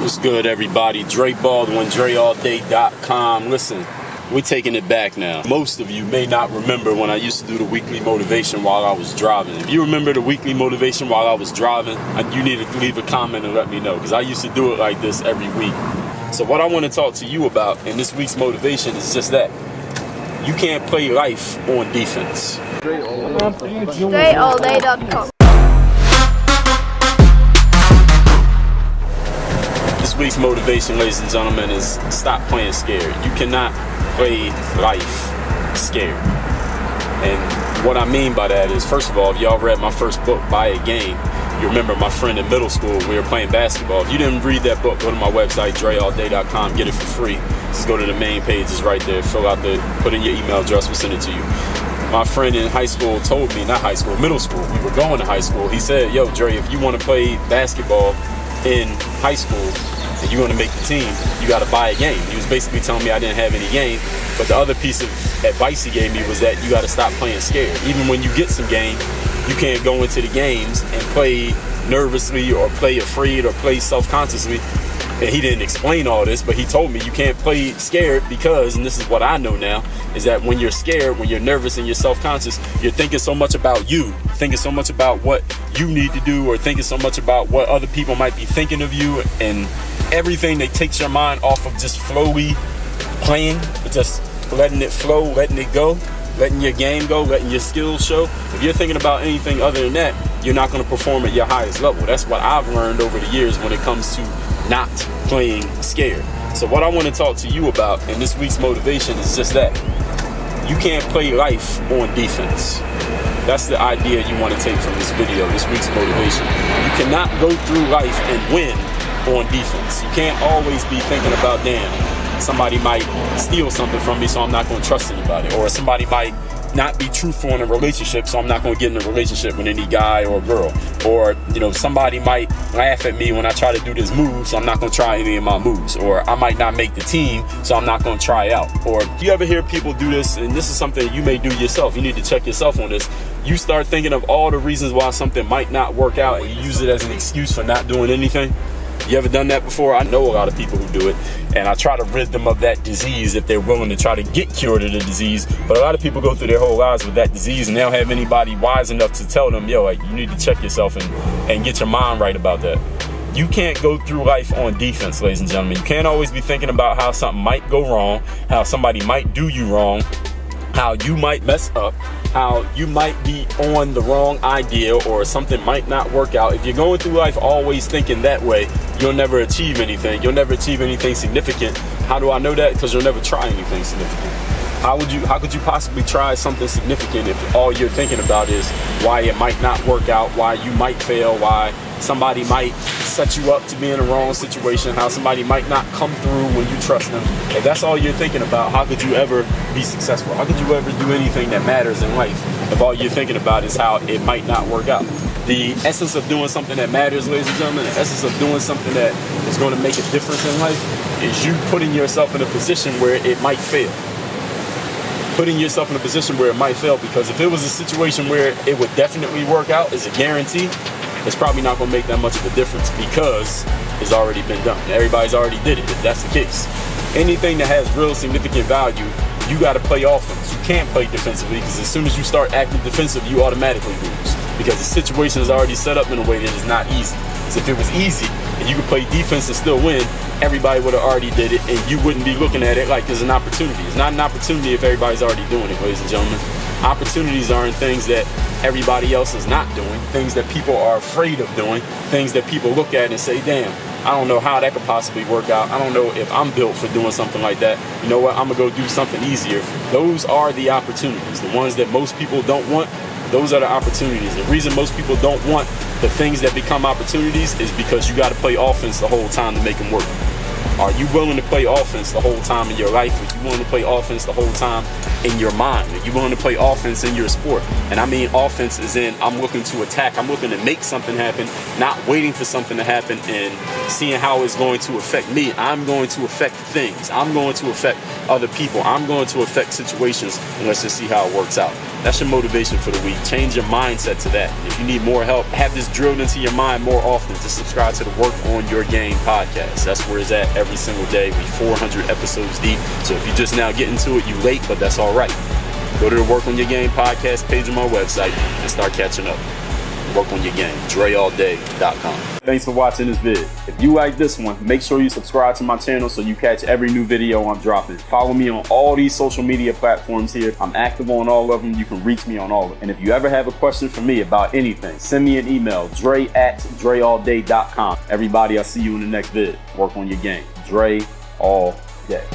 What's good, everybody? Dre Baldwin, DreAllDay.com. Listen, we're taking it back now. Most of you may not remember when I used to do the weekly motivation while I was driving. If you remember the weekly motivation while I was driving, you need to leave a comment and let me know, because I used to do it like this every week. So what I want to talk to you about in this week's motivation is just that. You can't play life on defense. DreAllDay.com. This week's motivation, ladies and gentlemen, is stop playing scared. You cannot play life scared. And what I mean by that is, first of all, if y'all read my first book, Buy a Game, you remember my friend in middle school, we were playing basketball. If you didn't read that book, go to my website, DreAllDay.com, get it for free. Just go to the main page, it's right there. Put in your email address, we'll send it to you. My friend in high school told me, middle school, we were going to high school. He said, yo, Dre, if you want to play basketball in high school and you want to make the team, you got to buy a game. He was basically telling me I didn't have any game, but the other piece of advice he gave me was that you got to stop playing scared. Even when you get some game, you can't go into the games and play nervously or play afraid or play self-consciously. And he didn't explain all this, but he told me you can't play scared because, and this is what I know now, is that when you're scared, when you're nervous and you're self-conscious, you're thinking so much about you, thinking so much about what you need to do, or thinking so much about what other people might be thinking of you, and everything that takes your mind off of just flowy playing, just letting it flow, letting it go, letting your game go, letting your skills show. If you're thinking about anything other than that, you're not going to perform at your highest level. That's what I've learned over the years when it comes to not playing scared. So what I want to talk to you about in this week's motivation is just that. You can't play life on defense. That's the idea you want to take from this video, this week's motivation. You cannot go through life and win on defense. You can't always be thinking about, damn, somebody might steal something from me, so I'm not going to trust anybody. Or somebody might not be truthful in a relationship, so I'm not going to get in a relationship with any guy or girl. Or, somebody might laugh at me when I try to do this move, so I'm not going to try any of my moves. Or I might not make the team, so I'm not going to try out. Or you ever hear people do this, and this is something you may do yourself. You need to check yourself on this. You start thinking of all the reasons why something might not work out, and you use it as an excuse for not doing anything. You ever done that before? I know a lot of people who do it, and I try to rid them of that disease if they're willing to try to get cured of the disease. But a lot of people go through their whole lives with that disease, and they don't have anybody wise enough to tell them, yo, you need to check yourself and get your mind right about that. You can't go through life on defense, ladies and gentlemen. You can't always be thinking about how something might go wrong, how somebody might do you wrong, how you might mess up, how you might be on the wrong idea, or something might not work out. If you're going through life always thinking that way, you'll never achieve anything. You'll never achieve anything significant. How do I know that? Because you'll never try anything significant. How could you possibly try something significant if all you're thinking about is why it might not work out, why you might fail, why somebody might set you up to be in a wrong situation, how somebody might not come through when you trust them? If that's all you're thinking about, how could you ever be successful? How could you ever do anything that matters in life if all you're thinking about is how it might not work out? The essence of doing something that matters, ladies and gentlemen, the essence of doing something that is going to make a difference in life is you putting yourself in a position where it might fail. Putting yourself in a position where it might fail, because if it was a situation where it would definitely work out as a guarantee, it's probably not going to make that much of a difference because it's already been done. Everybody's already did it, if that's the case. Anything that has real significant value, you got to play offense. You can't play defensively, because as soon as you start acting defensive, you automatically lose, because the situation is already set up in a way that is not easy. Because if it was easy and you could play defense and still win, everybody would have already did it, and you wouldn't be looking at it like there's an opportunity. It's not an opportunity if everybody's already doing it, ladies and gentlemen. Opportunities are in things that everybody else is not doing, things that people are afraid of doing, things that people look at and say, damn, I don't know how that could possibly work out. I don't know if I'm built for doing something like that. You know what? I'm going to go do something easier. Those are the opportunities. The ones that most people don't want, those are the opportunities. The reason most people don't want the things that become opportunities is because you got to play offense the whole time to make them work. Are you willing to play offense the whole time in your life? Are you willing to play offense the whole time in your mind? Are you willing to play offense in your sport? And I mean offense is in, I'm looking to attack. I'm looking to make something happen, not waiting for something to happen and seeing how it's going to affect me. I'm going to affect things. I'm going to affect other people. I'm going to affect situations, and let's just see how it works out. That's your motivation for the week. Change your mindset to that. If you need more help, have this drilled into your mind more often. Just subscribe to the Work on Your Game podcast. That's where it's at every single day. We 400 episodes deep. So if you just now get into it, you late, but that's all right. Go to the Work on Your Game podcast page on my website and start catching up. Work on your game. DreAllDay.com. Thanks for watching this vid. If you like this one, make sure you subscribe to my channel so you catch every new video I'm dropping. Follow me on all these social media platforms here. I'm active on all of them. You can reach me on all of them. And if you ever have a question for me about anything, send me an email, Dre@DreAllDay.com. Everybody, I'll see you in the next vid. Work on your game. Dre all day.